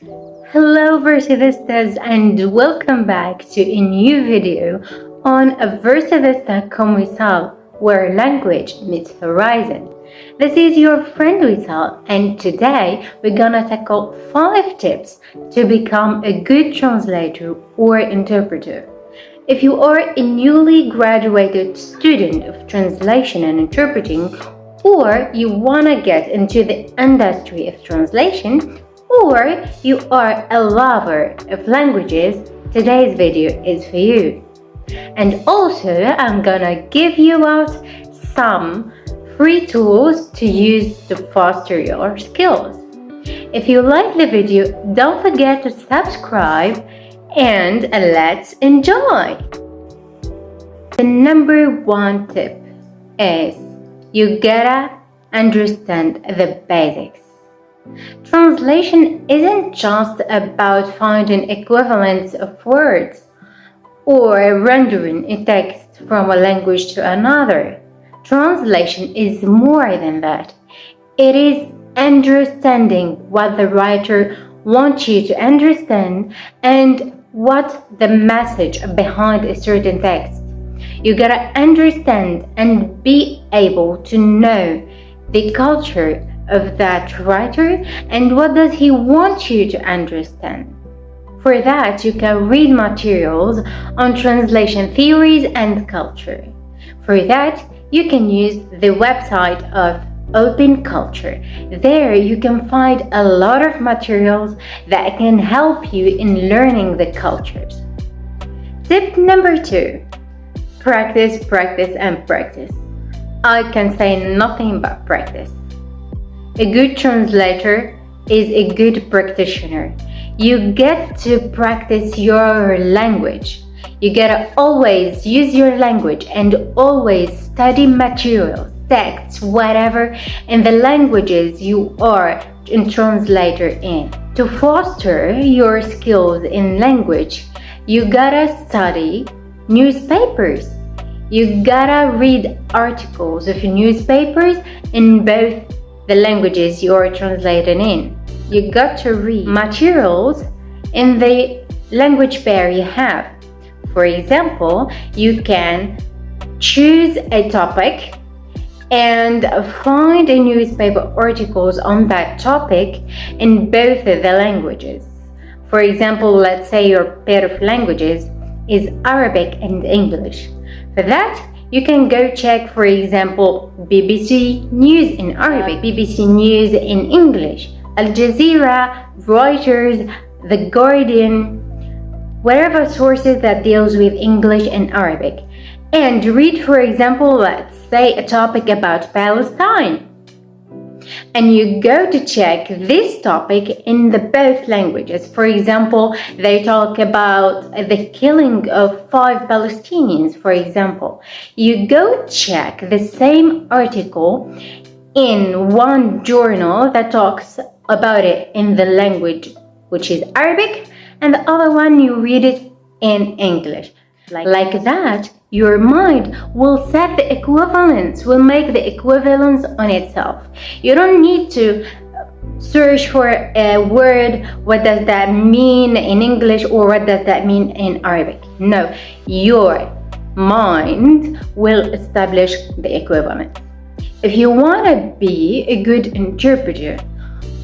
Hello Versivistas and welcome back to a new video on a Versivista con Wissal, where language meets horizon. This is your friend Wissal, and today we're gonna tackle 5 tips to become a good translator or interpreter. If you are a newly graduated student of translation and interpreting, or you wanna get into the industry of translation, or you are a lover of languages, today's video is for you. And also, I'm gonna give you out some free tools to use to foster your skills. If you like the video, don't forget to subscribe and let's enjoy! The number 1 tip is you gotta understand the basics. Translation isn't just about finding equivalents of words or rendering a text from a language to another. Translation is more than that. It is understanding what the writer wants you to understand and what the message behind a certain text. You gotta understand and be able to know the culture of that writer and what does he want you to understand. For that, you can read materials on translation theories and culture. For that, you can use the website of Open Culture. There you can find a lot of materials that can help you in learning the cultures. Tip number 2. Practice, practice, and practice. I can say nothing but practice. A good translator is a good practitioner. You get to practice your language. You gotta always use your language and always study materials, texts, whatever, in the languages you are a translator in. To foster your skills in language, you gotta study newspapers. You gotta read articles of newspapers in both the languages you are translating in. You got to read materials in the language pair you have. For example, you can choose a topic and find a newspaper articles on that topic in both of the languages. For example, let's say your pair of languages is Arabic and English. For that, you can go check, for example, BBC News in Arabic, BBC News in English, Al Jazeera, Reuters, The Guardian, whatever sources that deals with English and Arabic. And read, for example, let's say a topic about Palestine. And you go to check this topic in the both languages. For example, they talk about the killing of 5 Palestinians, for example. You go check the same article in one journal that talks about it in the language which is Arabic, and the other one you read it in English. Like that, your mind will set the equivalence, will make the equivalence on itself. You don't need to search for a word, what does that mean in English or what does that mean in Arabic. No, your mind will establish the equivalence. If you want to be a good interpreter,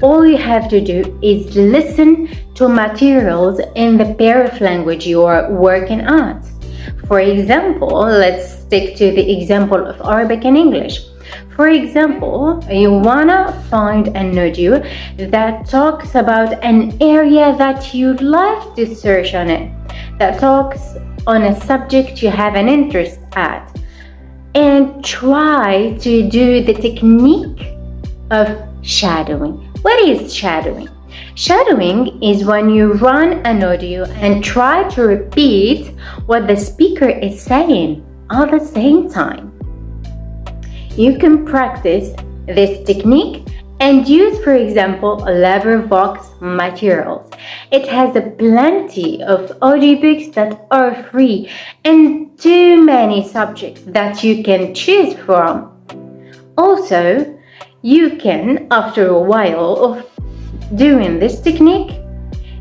all you have to do is listen to materials in the pair of language you are working at. For example, let's stick to the example of Arabic and English. For example, you wanna find an audio that talks about an area that you'd like to search on it, that talks on a subject you have an interest at, and try to do the technique of shadowing. What is shadowing? Shadowing is when you run an audio and try to repeat what the speaker is saying at the same time. You can practice this technique and use, for example, Librivox materials. It has plenty of audiobooks that are free and too many subjects that you can choose from. Also, you can, after a while of doing this technique,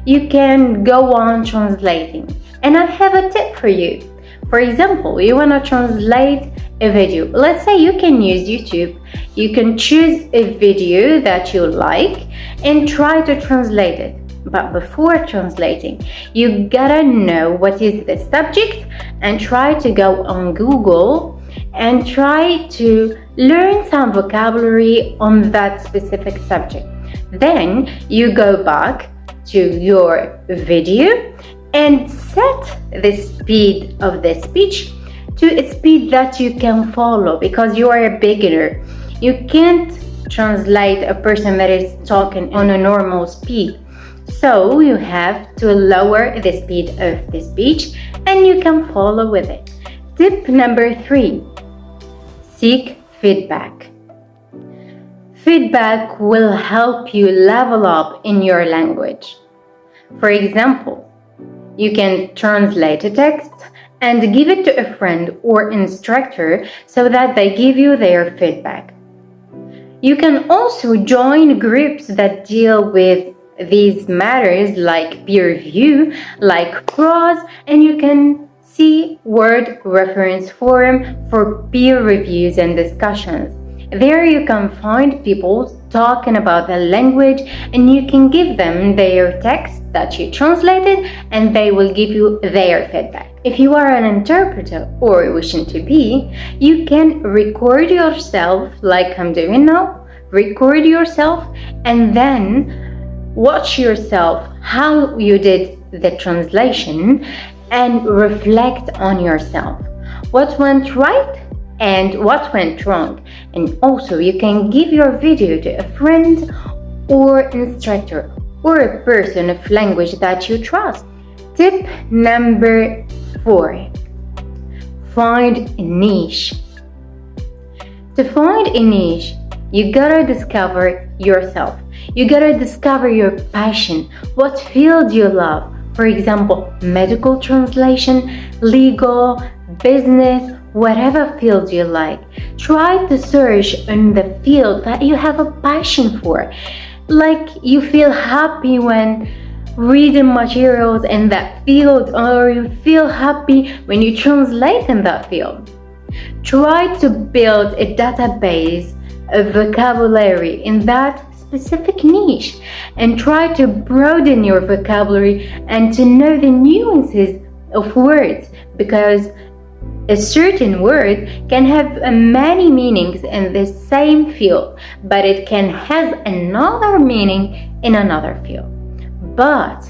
you can go on translating. And I have a tip for you. For example, you want to translate a video. Let's say you can use YouTube. You can choose a video that you like and try to translate it. But before translating, you gotta know what is the subject and try to go on Google and try to learn some vocabulary on that specific subject. Then you go back to your video and set the speed of the speech to a speed that you can follow, because you are a beginner. You can't translate a person that is talking on a normal speed. So you have to lower the speed of the speech and you can follow with it. Tip number 3, seek feedback. Feedback will help you level up in your language. For example, you can translate a text and give it to a friend or instructor so that they give you their feedback. You can also join groups that deal with these matters like peer review, like Proz, and you can see Word reference forum for peer reviews and discussions. There you can find people talking about the language and you can give them their text that you translated and they will give you their feedback. If you are an interpreter or wishing to be, you can record yourself like I'm doing now. Record yourself and then watch yourself how you did the translation and reflect on yourself. What went right and what went wrong. And also you can give your video to a friend or instructor or a person of language that you trust. Tip number 4, find a niche. To find a niche, you gotta discover yourself. You gotta discover your passion, what field you love. For example, medical translation, legal, business, whatever field you like. Try to search in the field that you have a passion for. Like you feel happy when reading materials in that field, or you feel happy when you translate in that field. Try to build a database of vocabulary in that specific niche and try to broaden your vocabulary and to know the nuances of words, because a certain word can have many meanings in the same field, but it can have another meaning in another field. But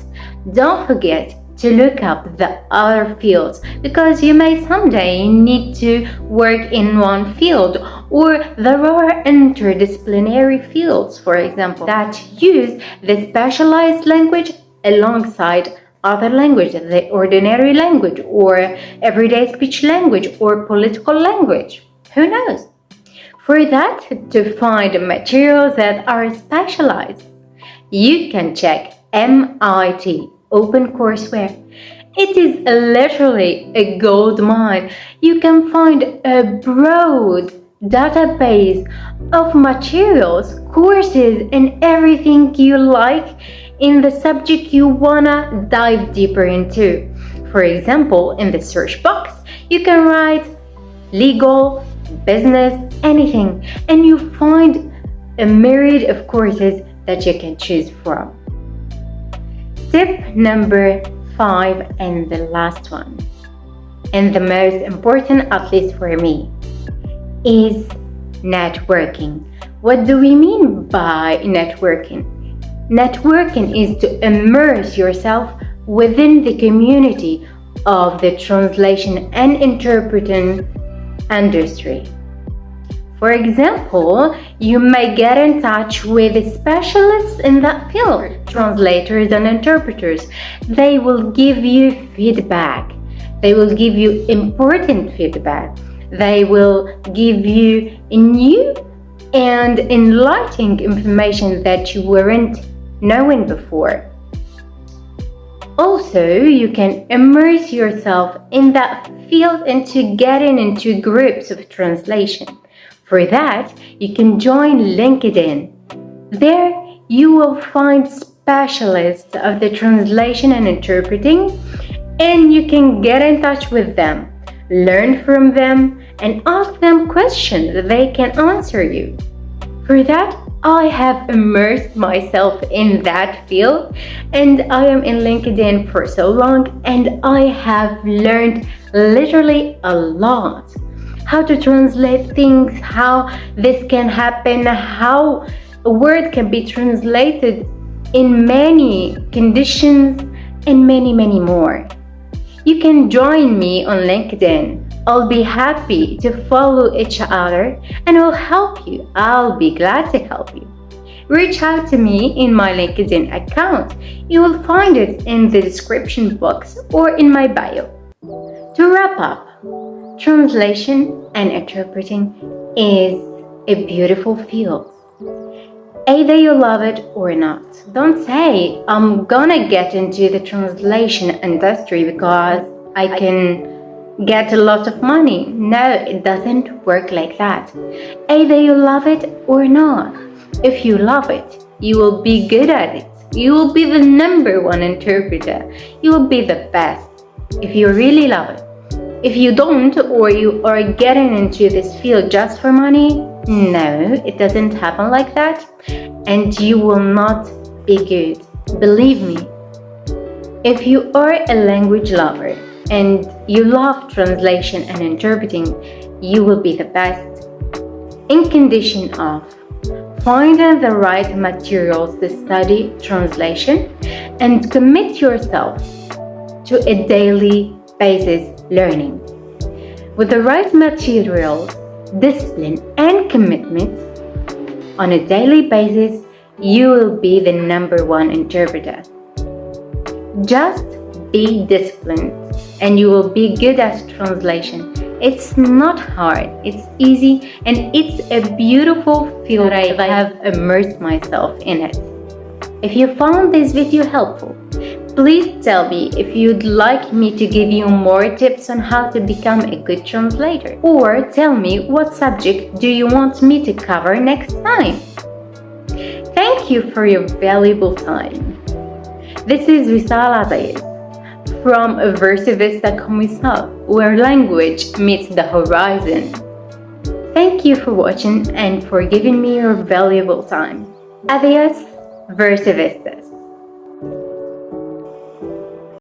don't forget to look up the other fields, because you may someday need to work in one field, or there are interdisciplinary fields, for example, that use the specialized language alongside other language, the ordinary language, or everyday speech language, or political language. Who knows? For that, to find materials that are specialized, you can check MIT OpenCourseWare. It is literally a gold mine. You can find a broad database of materials, courses, and everything you like in the subject you wanna dive deeper into. For example, in the search box, you can write legal, business, anything, and you find a myriad of courses that you can choose from. Tip number 5 and the last one, and the most important, at least for me, is networking. What do we mean by networking? Networking is to immerse yourself within the community of the translation and interpreting industry. For example, you may get in touch with specialists in that field, translators and interpreters. They will give you feedback. They will give you important feedback. They will give you new and enlightening information that you weren't knowing before. Also, you can immerse yourself in that field and to getting into groups of translation. For that, you can join LinkedIn. There, you will find specialists of the translation and interpreting, and you can get in touch with them, learn from them, and ask them questions that they can answer you. For that, I have immersed myself in that field, and I am in LinkedIn for so long, and I have learned literally a lot. How to translate things, how this can happen, how a word can be translated in many conditions, and many more. You can join me on LinkedIn. I'll be happy to follow each other and I'll help you. I'll be glad to help you. Reach out to me in my LinkedIn account. You will find it in the description box or in my bio. To wrap up, translation and interpreting is a beautiful field. Either you love it or not. Don't say, I'm gonna get into the translation industry because I can get a lot of money. No, it doesn't work like that. Either you love it or not. If you love it, you will be good at it. You will be the #1 interpreter. You will be the best if you really love it. If you don't, or you are getting into this field just for money, no, it doesn't happen like that, and you will not be good. Believe me. If you are a language lover and you love translation and interpreting, you will be the best, in condition of finding the right materials to study translation and commit yourself to a daily basis learning. With the right materials, discipline and commitment on a daily basis, you will be the #1 interpreter. Just be disciplined and you will be good at translation. It's not hard, it's easy, and it's a beautiful field. I have immersed myself in it. If you found this video helpful, please tell me if you'd like me to give you more tips on how to become a good translator, or tell me what subject do you want me to cover next time. Thank you for your valuable time. This is Wisal Aziz from Versivista.com, where language meets the horizon. Thank you for watching and for giving me your valuable time. Adios, Versivistas.